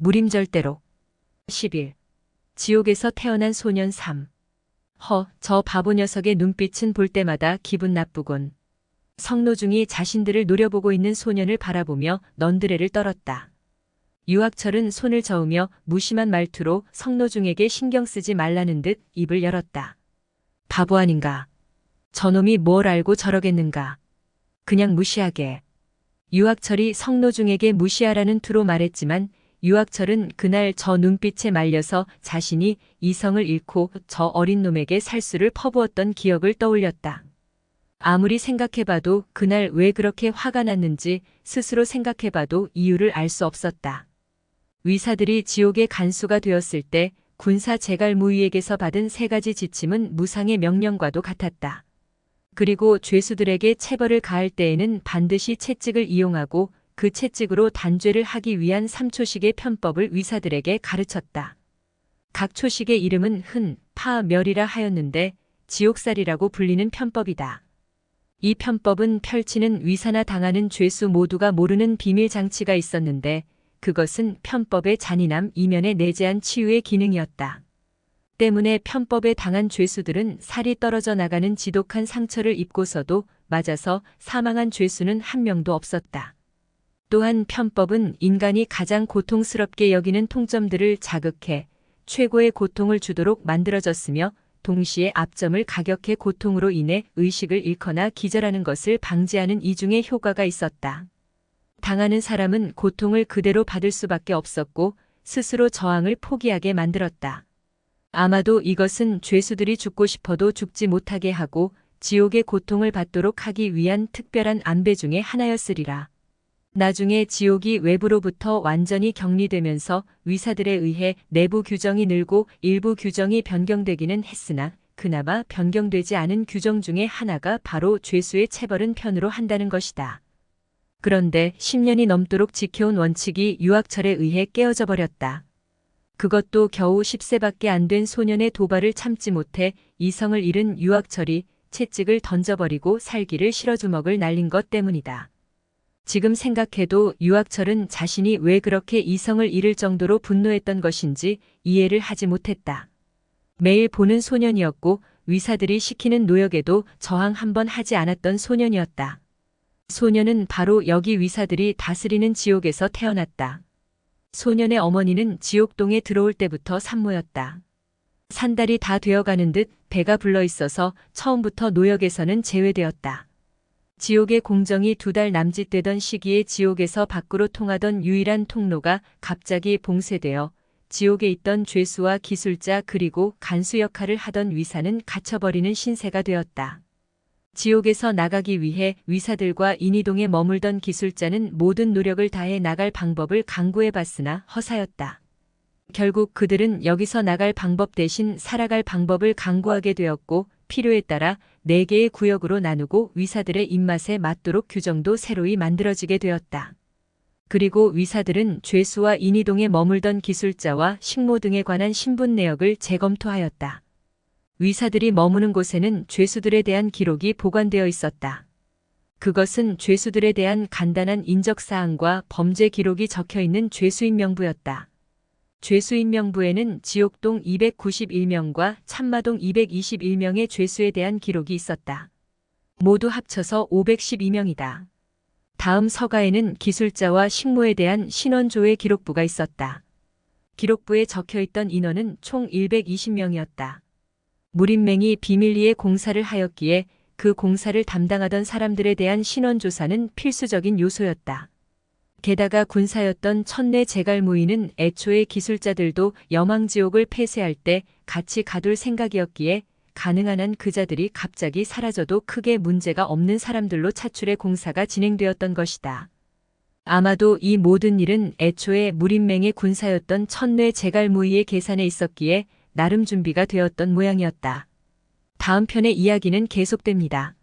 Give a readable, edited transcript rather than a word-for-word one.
무림절대로. 10일. 지옥에서 태어난 소년 3. 저 바보 녀석의 눈빛은 볼 때마다 기분 나쁘곤. 성노중이 자신들을 노려보고 있는 소년을 바라보며 넌드레를 떨었다. 유학철은 손을 저으며 무심한 말투로 성노중에게 신경 쓰지 말라는 듯 입을 열었다. 바보 아닌가? 저놈이 뭘 알고 저러겠는가? 그냥 무시하게. 유학철이 성노중에게 무시하라는 투로 말했지만 유학철은 그날 저 눈빛에 말려서 자신이 이성을 잃고 저 어린 놈에게 살수를 퍼부었던 기억을 떠올렸다. 아무리 생각해봐도 그날 왜 그렇게 화가 났는지 스스로 생각해봐도 이유를 알 수 없었다. 위사들이 지옥의 간수가 되었을 때 군사 제갈무위에게서 받은 3가지 지침은 무상의 명령과도 같았다. 그리고 죄수들에게 체벌을 가할 때에는 반드시 채찍을 이용하고 그 채찍으로 단죄를 하기 위한 3초식의 편법을 위사들에게 가르쳤다. 각 초식의 이름은 흔, 파, 멸이라 하였는데 지옥살이라고 불리는 편법이다. 이 편법은 펼치는 위사나 당하는 죄수 모두가 모르는 비밀 장치가 있었는데 그것은 편법의 잔인함 이면에 내재한 치유의 기능이었다. 때문에 편법에 당한 죄수들은 살이 떨어져 나가는 지독한 상처를 입고서도 맞아서 사망한 죄수는 한 명도 없었다. 또한 편법은 인간이 가장 고통스럽게 여기는 통점들을 자극해 최고의 고통을 주도록 만들어졌으며 동시에 앞점을 가격해 고통으로 인해 의식을 잃거나 기절하는 것을 방지하는 이중의 효과가 있었다. 당하는 사람은 고통을 그대로 받을 수밖에 없었고 스스로 저항을 포기하게 만들었다. 아마도 이것은 죄수들이 죽고 싶어도 죽지 못하게 하고 지옥의 고통을 받도록 하기 위한 특별한 안배 중의 하나였으리라. 나중에 지옥이 외부로부터 완전히 격리되면서 위사들에 의해 내부 규정이 늘고 일부 규정이 변경되기는 했으나 그나마 변경되지 않은 규정 중에 하나가 바로 죄수의 체벌은 편으로 한다는 것이다. 그런데 10년이 넘도록 지켜온 원칙이 유학철에 의해 깨어져 버렸다. 그것도 겨우 10세밖에 안 된 소년의 도발을 참지 못해 이성을 잃은 유학철이 채찍을 던져버리고 살기를 싫어 주먹을 날린 것 때문이다. 지금 생각해도 유학철은 자신이 왜 그렇게 이성을 잃을 정도로 분노했던 것인지 이해를 하지 못했다. 매일 보는 소년이었고 위사들이 시키는 노역에도 저항 한번 하지 않았던 소년이었다. 소년은 바로 여기 위사들이 다스리는 지옥에서 태어났다. 소년의 어머니는 지옥동에 들어올 때부터 산모였다. 산달이 다 되어가는 듯 배가 불러 있어서 처음부터 노역에서는 제외되었다. 지옥의 공정이 2달 남짓되던 시기에 지옥에서 밖으로 통하던 유일한 통로가 갑자기 봉쇄되어 지옥에 있던 죄수와 기술자 그리고 간수 역할을 하던 위사는 갇혀버리는 신세가 되었다. 지옥에서 나가기 위해 위사들과 인이동에 머물던 기술자는 모든 노력을 다해 나갈 방법을 강구해봤으나 허사였다. 결국 그들은 여기서 나갈 방법 대신 살아갈 방법을 강구하게 되었고 필요에 따라 4개의 구역으로 나누고 위사들의 입맛에 맞도록 규정도 새로이 만들어지게 되었다. 그리고 위사들은 죄수와 인이동에 머물던 기술자와 식모 등에 관한 신분 내역을 재검토하였다. 위사들이 머무는 곳에는 죄수들에 대한 기록이 보관되어 있었다. 그것은 죄수들에 대한 간단한 인적사항과 범죄 기록이 적혀있는 죄수인명부였다. 죄수인명부에는 지옥동 291명과 참마동 221명의 죄수에 대한 기록이 있었다. 모두 합쳐서 512명이다. 다음 서가에는 기술자와 식모에 대한 신원조회 기록부가 있었다. 기록부에 적혀있던 인원은 총 120명이었다. 무림맹이 비밀리에 공사를 하였기에 그 공사를 담당하던 사람들에 대한 신원조사는 필수적인 요소였다. 게다가 군사였던 천내 제갈무위는 애초에 기술자들도 여망지옥을 폐쇄할 때 같이 가둘 생각이었기에 가능한 한 그자들이 갑자기 사라져도 크게 문제가 없는 사람들로 차출해 공사가 진행되었던 것이다. 아마도 이 모든 일은 애초에 무림맹의 군사였던 천내 제갈무위의 계산에 있었기에 나름 준비가 되었던 모양이었다. 다음 편의 이야기는 계속됩니다.